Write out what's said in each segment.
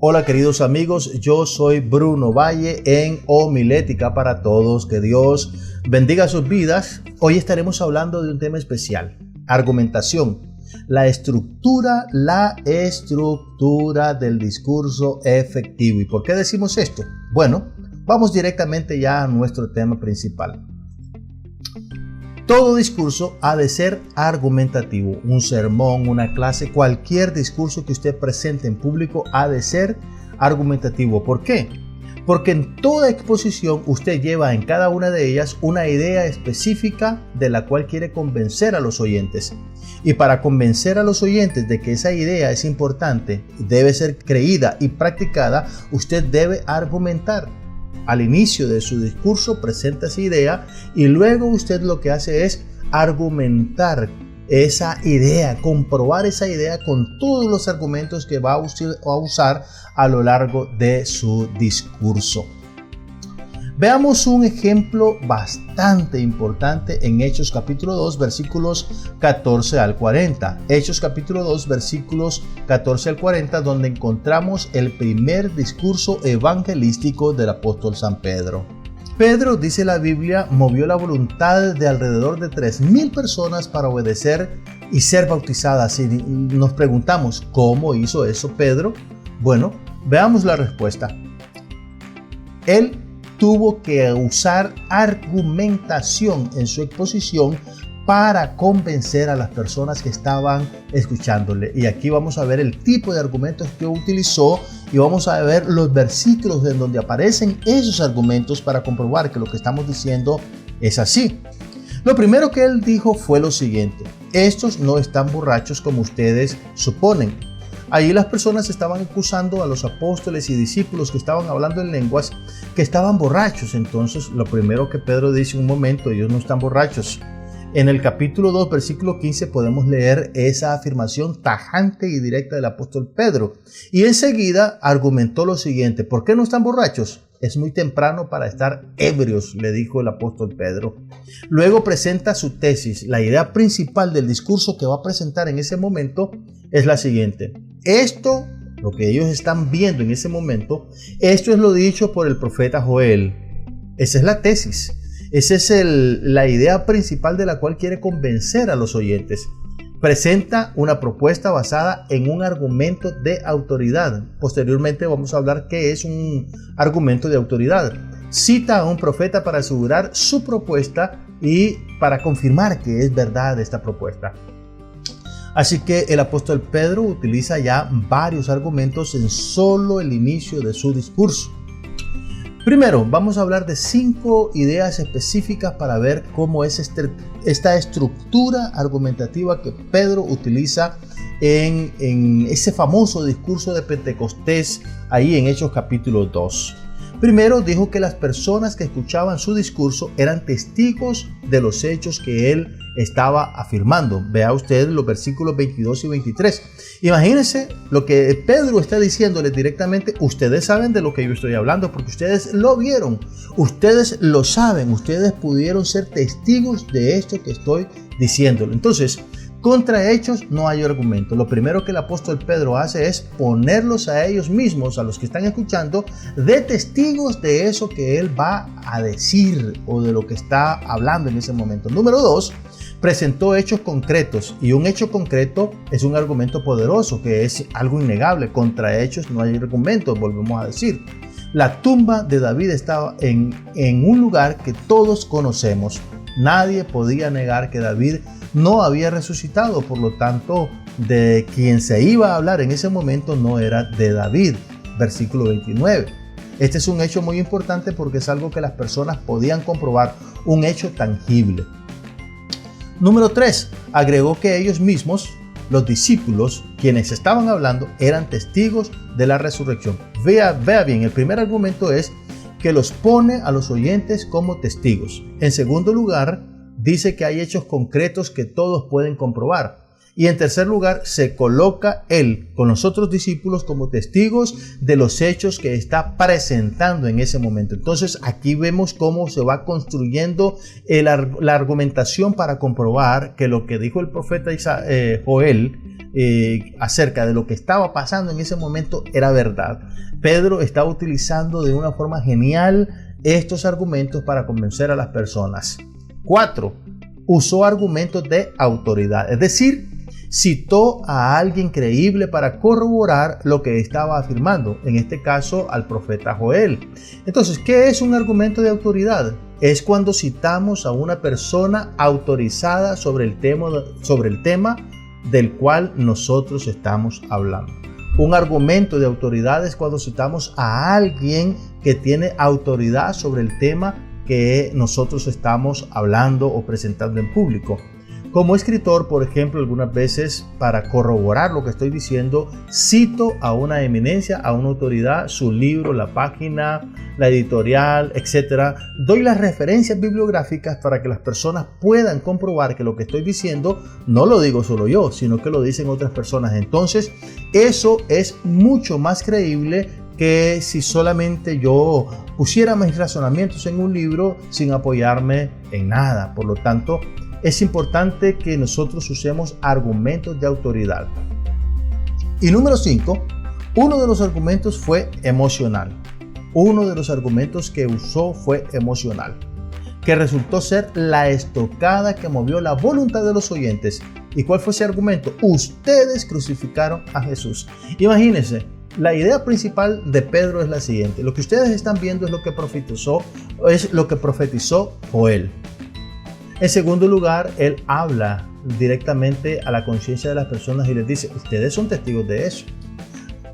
Hola queridos amigos, yo soy Bruno Valle en Homilética para Todos. Que Dios bendiga sus vidas. Hoy estaremos hablando de un tema especial: argumentación. La estructura del discurso efectivo. ¿Y por qué decimos esto? Bueno, vamos directamente ya a nuestro tema principal. Todo discurso ha de ser argumentativo. Un sermón, una clase, cualquier discurso que usted presente en público ha de ser argumentativo. ¿Por qué? Porque en toda exposición usted lleva en cada una de ellas una idea específica de la cual quiere convencer a los oyentes. Y para convencer a los oyentes de que esa idea es importante, debe ser creída y practicada, usted debe argumentar. Al inicio de su discurso presenta esa idea y luego usted lo que hace es argumentar esa idea, comprobar esa idea con todos los argumentos que va a usar a lo largo de su discurso. Veamos un ejemplo bastante importante en Hechos capítulo 2 versículos 14 al 40. Hechos capítulo 2 versículos 14 al 40, donde encontramos el primer discurso evangelístico del apóstol San Pedro. Pedro, dice la Biblia, movió la voluntad de alrededor de 3,000 personas para obedecer y ser bautizadas. Y nos preguntamos, ¿cómo hizo eso Pedro? Bueno, veamos la respuesta. Él tuvo que usar argumentación en su exposición para convencer a las personas que estaban escuchándole. Y aquí vamos a ver el tipo de argumentos que utilizó y vamos a ver los versículos en donde aparecen esos argumentos para comprobar que lo que estamos diciendo es así. Lo primero que él dijo fue lo siguiente: estos no están borrachos como ustedes suponen. Allí las personas estaban acusando a los apóstoles y discípulos que estaban hablando en lenguas que estaban borrachos. Entonces, lo primero que Pedro dice: un momento, ellos no están borrachos. En el capítulo 2, versículo 15, podemos leer esa afirmación tajante y directa del apóstol Pedro. Y enseguida argumentó lo siguiente: ¿por qué no están borrachos? Es muy temprano para estar ebrios, le dijo el apóstol Pedro. Luego presenta su tesis. La idea principal del discurso que va a presentar en ese momento es la siguiente: esto, lo que ellos están viendo en ese momento, esto es lo dicho por el profeta Joel. Esa es la tesis. Esa es la idea principal de la cual quiere convencer a los oyentes. Presenta una propuesta basada en un argumento de autoridad. Posteriormente vamos a hablar qué es un argumento de autoridad. Cita a un profeta para asegurar su propuesta y para confirmar que es verdad esta propuesta. Así que el apóstol Pedro utiliza ya varios argumentos en solo el inicio de su discurso. Primero, vamos a hablar de 5 ideas específicas para ver cómo es esta estructura argumentativa que Pedro utiliza en ese famoso discurso de Pentecostés, ahí en Hechos capítulo 2. Primero, dijo que las personas que escuchaban su discurso eran testigos de los hechos que él estaba afirmando. Vea usted los versículos 22 y 23. Imagínense lo que Pedro está diciéndole directamente: ustedes saben de lo que yo estoy hablando porque ustedes lo vieron, ustedes lo saben, ustedes pudieron ser testigos de esto que estoy diciéndole. Entonces, contra hechos no hay argumento. Lo primero que el apóstol Pedro hace es ponerlos a ellos mismos, a los que están escuchando, de testigos de eso que él va a decir o de lo que está hablando en ese momento. Número 2, presentó hechos concretos, y un hecho concreto es un argumento poderoso, que es algo innegable. Contra hechos no hay argumento, volvemos a decir. La tumba de David estaba en un lugar que todos conocemos. Nadie podía negar que David no había resucitado, por lo tanto, de quien se iba a hablar en ese momento no era de David. Versículo 29. Este es un hecho muy importante porque es algo que las personas podían comprobar, un hecho tangible. Número 3. Agregó que ellos mismos, los discípulos, quienes estaban hablando, eran testigos de la resurrección. Vea bien, el primer argumento es que los pone a los oyentes como testigos. En segundo lugar, dice que hay hechos concretos que todos pueden comprobar. Y en tercer lugar, se coloca él con los otros discípulos como testigos de los hechos que está presentando en ese momento. Entonces aquí vemos cómo se va construyendo la argumentación para comprobar que lo que dijo el profeta Joel acerca de lo que estaba pasando en ese momento era verdad. Pedro estaba utilizando de una forma genial estos argumentos para convencer a las personas. 4. Usó argumentos de autoridad, es decir, citó a alguien creíble para corroborar lo que estaba afirmando, en este caso al profeta Joel. Entonces, ¿qué es un argumento de autoridad? Es cuando citamos a una persona autorizada sobre el tema del cual nosotros estamos hablando. Un argumento de autoridad es cuando citamos a alguien que tiene autoridad sobre el tema que nosotros estamos hablando o presentando en público. Como escritor, por ejemplo, algunas veces para corroborar lo que estoy diciendo, cito a una eminencia, a una autoridad, su libro, la página, la editorial, etc. Doy las referencias bibliográficas para que las personas puedan comprobar que lo que estoy diciendo no lo digo solo yo, sino que lo dicen otras personas. Entonces, eso es mucho más creíble que si solamente yo pusiera mis razonamientos en un libro sin apoyarme en nada. Por lo tanto, es importante que nosotros usemos argumentos de autoridad. Y número 5, uno de los argumentos fue emocional. Uno de los argumentos que usó fue emocional, que resultó ser la estocada que movió la voluntad de los oyentes. ¿Y cuál fue ese argumento? Ustedes crucificaron a Jesús. Imagínense, la idea principal de Pedro es la siguiente. Lo que ustedes están viendo es lo que profetizó Joel. En segundo lugar, él habla directamente a la conciencia de las personas y les dice, ustedes son testigos de eso.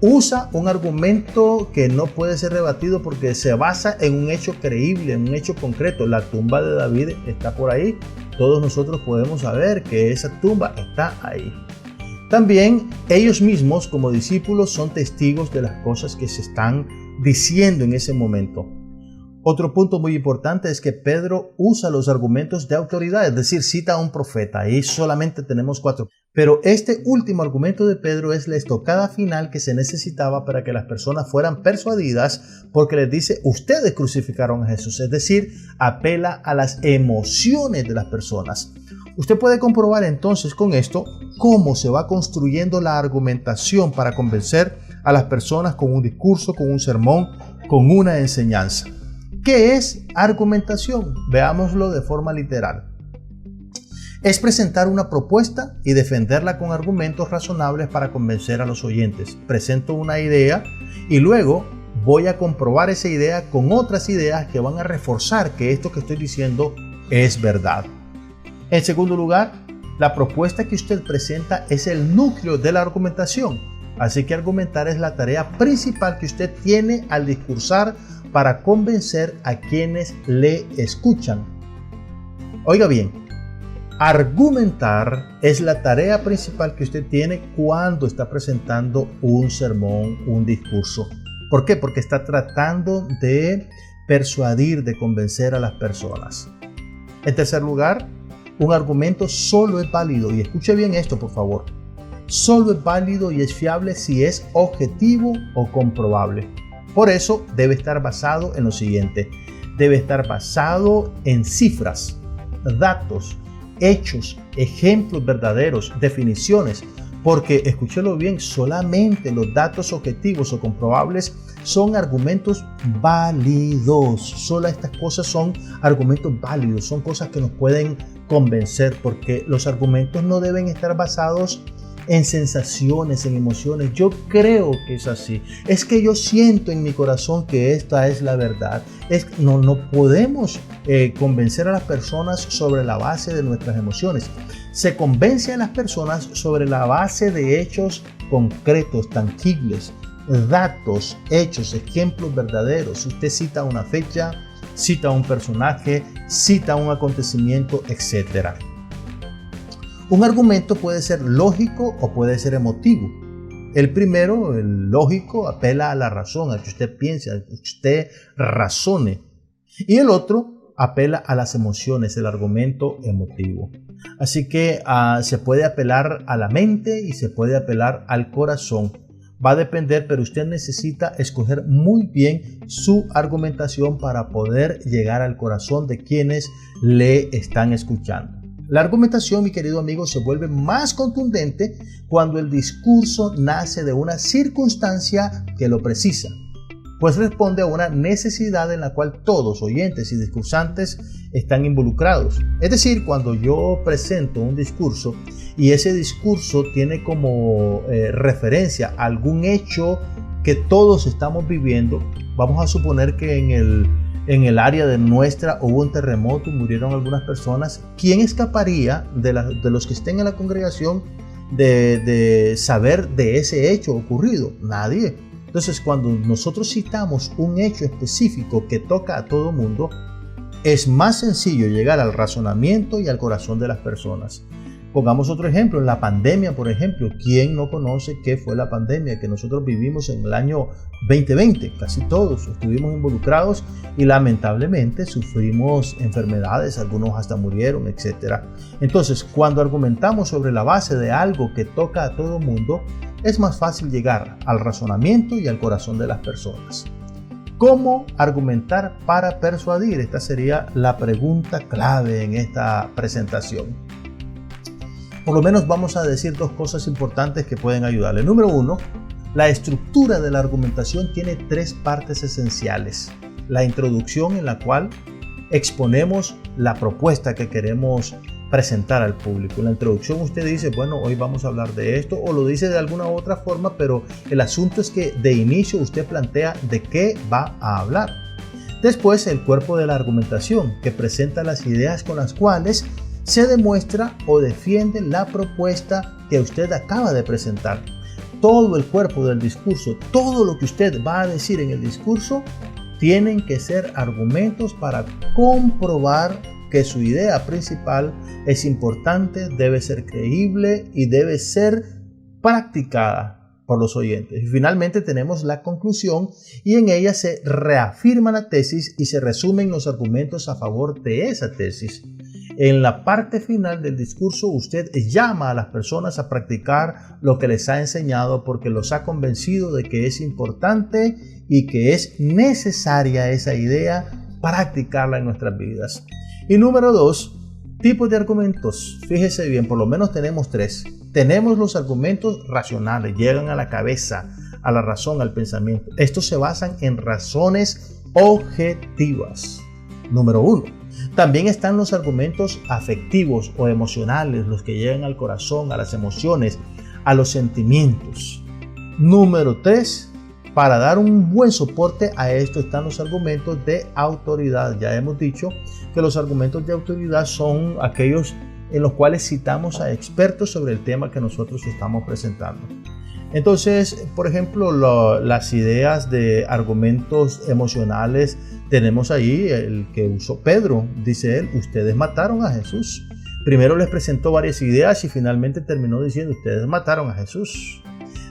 Usa un argumento que no puede ser rebatido porque se basa en un hecho creíble, en un hecho concreto. La tumba de David está por ahí. Todos nosotros podemos saber que esa tumba está ahí. También ellos mismos como discípulos son testigos de las cosas que se están diciendo en ese momento. Otro punto muy importante es que Pedro usa los argumentos de autoridad, es decir, cita a un profeta. Ahí solamente tenemos 4. Pero este último argumento de Pedro es la estocada final que se necesitaba para que las personas fueran persuadidas, porque les dice, ustedes crucificaron a Jesús. Es decir, apela a las emociones de las personas. Usted puede comprobar entonces con esto cómo se va construyendo la argumentación para convencer a las personas con un discurso, con un sermón, con una enseñanza. ¿Qué es argumentación? Veámoslo de forma literal. Es presentar una propuesta y defenderla con argumentos razonables para convencer a los oyentes. Presento una idea y luego voy a comprobar esa idea con otras ideas que van a reforzar que esto que estoy diciendo es verdad. En segundo lugar, la propuesta que usted presenta es el núcleo de la argumentación. Así que argumentar es la tarea principal que usted tiene al discursar para convencer a quienes le escuchan. Oiga bien, argumentar es la tarea principal que usted tiene cuando está presentando un sermón, un discurso. ¿Por qué? Porque está tratando de persuadir, de convencer a las personas. En tercer lugar, un argumento solo es válido, y escuche bien esto por favor, solo es válido y es fiable si es objetivo o comprobable. Por eso debe estar basado en lo siguiente, debe estar basado en cifras, datos, hechos, ejemplos verdaderos, definiciones, porque, escúchelo bien, solamente los datos objetivos o comprobables son argumentos válidos. Solo estas cosas son argumentos válidos, son cosas que nos pueden convencer, porque los argumentos no deben estar basados en sensaciones, en emociones. Yo creo que es así. Es que yo siento en mi corazón que esta es la verdad. No podemos convencer a las personas sobre la base de nuestras emociones. Se convence a las personas sobre la base de hechos concretos, tangibles, datos, hechos, ejemplos verdaderos. Usted cita una fecha, cita un personaje, cita un acontecimiento, etc. Un argumento puede ser lógico o puede ser emotivo. El primero, el lógico, apela a la razón, a que usted piense, a que usted razone. Y el otro apela a las emociones, el argumento emotivo. Así que se puede apelar a la mente y se puede apelar al corazón. Va a depender, pero usted necesita escoger muy bien su argumentación para poder llegar al corazón de quienes le están escuchando. La argumentación, mi querido amigo, se vuelve más contundente cuando el discurso nace de una circunstancia que lo precisa, pues responde a una necesidad en la cual todos, oyentes y discursantes, están involucrados. Es decir, cuando yo presento un discurso y ese discurso tiene como referencia algún hecho que todos estamos viviendo, vamos a suponer que en el área de nuestra hubo un terremoto y murieron algunas personas. ¿Quién escaparía de los que estén en la congregación de saber de ese hecho ocurrido? Nadie. Entonces, cuando nosotros citamos un hecho específico que toca a todo mundo, es más sencillo llegar al razonamiento y al corazón de las personas. Pongamos otro ejemplo, en la pandemia, por ejemplo. ¿Quién no conoce qué fue la pandemia que nosotros vivimos en el año 2020? Casi todos estuvimos involucrados y lamentablemente sufrimos enfermedades, algunos hasta murieron, etc. Entonces, cuando argumentamos sobre la base de algo que toca a todo mundo, es más fácil llegar al razonamiento y al corazón de las personas. ¿Cómo argumentar para persuadir? Esta sería la pregunta clave en esta presentación. Por lo menos vamos a decir dos cosas importantes que pueden ayudarle. Número uno, la estructura de la argumentación tiene tres partes esenciales. La introducción, en la cual exponemos la propuesta que queremos presentar al público. En la introducción usted dice, bueno, hoy vamos a hablar de esto, o lo dice de alguna u otra forma, pero el asunto es que de inicio usted plantea de qué va a hablar. Después, el cuerpo de la argumentación, que presenta las ideas con las cuales se demuestra o defiende la propuesta que usted acaba de presentar. Todo el cuerpo del discurso, todo lo que usted va a decir en el discurso, tienen que ser argumentos para comprobar que su idea principal es importante, debe ser creíble y debe ser practicada por los oyentes. Y finalmente tenemos la conclusión, y en ella se reafirma la tesis y se resumen los argumentos a favor de esa tesis. En la parte final del discurso usted llama a las personas a practicar lo que les ha enseñado, porque los ha convencido de que es importante y que es necesaria esa idea practicarla en nuestras vidas. Y número dos, tipos de argumentos. Fíjese bien, por lo menos tenemos tres. Tenemos los argumentos racionales, llegan a la cabeza, a la razón, al pensamiento. Estos se basan en razones objetivas. Número uno. También están los argumentos afectivos o emocionales, los que llegan al corazón, a las emociones, a los sentimientos. Número 3, para dar un buen soporte a esto están los argumentos de autoridad. Ya hemos dicho que los argumentos de autoridad son aquellos en los cuales citamos a expertos sobre el tema que nosotros estamos presentando. Entonces, por ejemplo, las ideas de argumentos emocionales, tenemos ahí el que usó Pedro. Dice él, ustedes mataron a Jesús. Primero les presentó varias ideas y finalmente terminó diciendo, ustedes mataron a Jesús.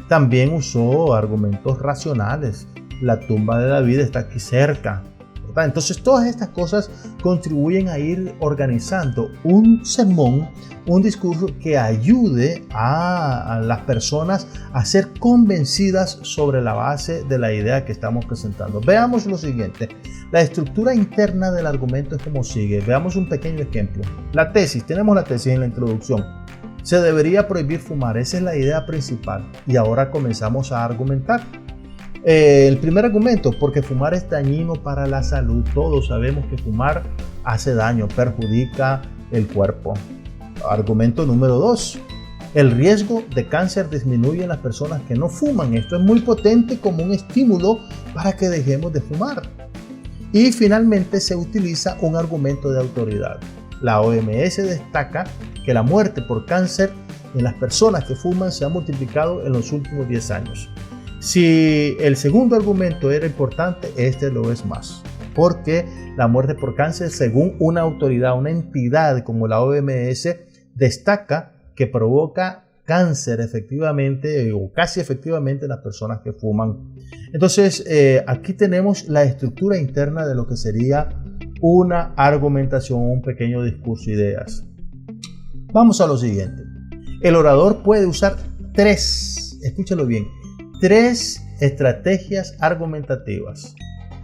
También usó argumentos racionales. La tumba de David está aquí cerca. Entonces, todas estas cosas contribuyen a ir organizando un sermón, un discurso que ayude a las personas a ser convencidas sobre la base de la idea que estamos presentando. Veamos lo siguiente. La estructura interna del argumento es como sigue. Veamos un pequeño ejemplo. La tesis. Tenemos la tesis en la introducción. Se debería prohibir fumar. Esa es la idea principal. Y ahora comenzamos a argumentar. El primer argumento, porque fumar es dañino para la salud. Todos sabemos que fumar hace daño, perjudica el cuerpo. Argumento número 2. El riesgo de cáncer disminuye en las personas que no fuman. Esto es muy potente como un estímulo para que dejemos de fumar. Y finalmente se utiliza un argumento de autoridad. La OMS destaca que la muerte por cáncer en las personas que fuman se ha multiplicado en los últimos 10 años. Si el segundo argumento era importante, este lo es más. Porque la muerte por cáncer, según una autoridad, una entidad como la OMS, destaca que provoca cáncer efectivamente o casi efectivamente en las personas que fuman. Entonces, aquí tenemos la estructura interna de lo que sería una argumentación, un pequeño discurso, ideas. Vamos a lo siguiente. El orador puede usar tres, escúchalo bien, tres estrategias argumentativas.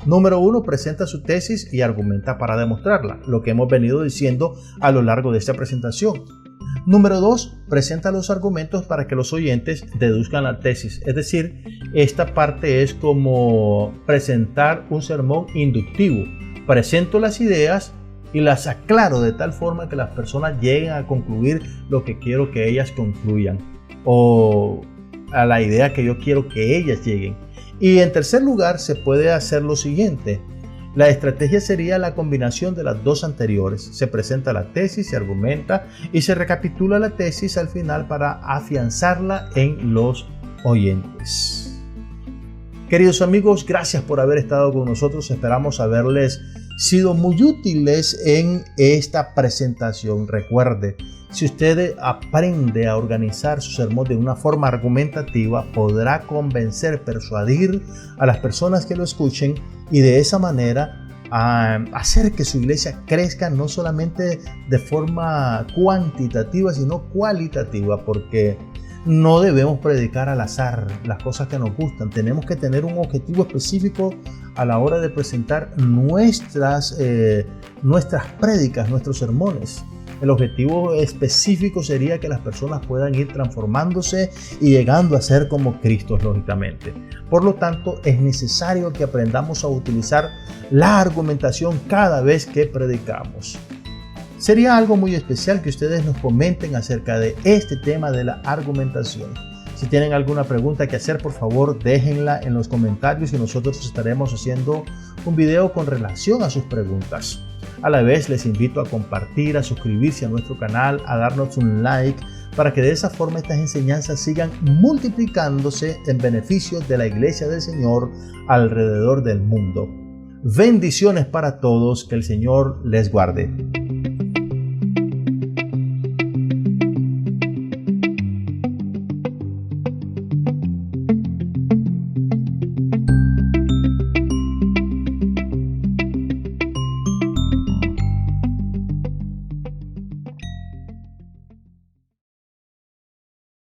Número 1, presenta su tesis y argumenta para demostrarla, lo que hemos venido diciendo a lo largo de esta presentación. Número 2, presenta los argumentos para que los oyentes deduzcan la tesis. Es decir, esta parte es como presentar un sermón inductivo. Presento las ideas y las aclaro de tal forma que las personas lleguen a concluir lo que quiero que ellas concluyan o a la idea que yo quiero que ellas lleguen. Y en tercer lugar, se puede hacer lo siguiente. La estrategia sería la combinación de las dos anteriores. Se presenta la tesis, se argumenta y se recapitula la tesis al final para afianzarla en los oyentes. Queridos amigos, gracias por haber estado con nosotros. Esperamos haberles sido muy útiles en esta presentación. Recuerde, si usted aprende a organizar su sermón de una forma argumentativa, podrá convencer, persuadir a las personas que lo escuchen y de esa manera hacer que su iglesia crezca no solamente de forma cuantitativa, sino cualitativa, porque no debemos predicar al azar las cosas que nos gustan. Tenemos que tener un objetivo específico a la hora de presentar nuestras prédicas, nuestros sermones. El objetivo específico sería que las personas puedan ir transformándose y llegando a ser como Cristo, lógicamente. Por lo tanto, es necesario que aprendamos a utilizar la argumentación cada vez que predicamos. Sería algo muy especial que ustedes nos comenten acerca de este tema de la argumentación. Si tienen alguna pregunta que hacer, por favor déjenla en los comentarios y nosotros estaremos haciendo un video con relación a sus preguntas. A la vez les invito a compartir, a suscribirse a nuestro canal, a darnos un like para que de esa forma estas enseñanzas sigan multiplicándose en beneficio de la Iglesia del Señor alrededor del mundo. Bendiciones para todos, que el Señor les guarde.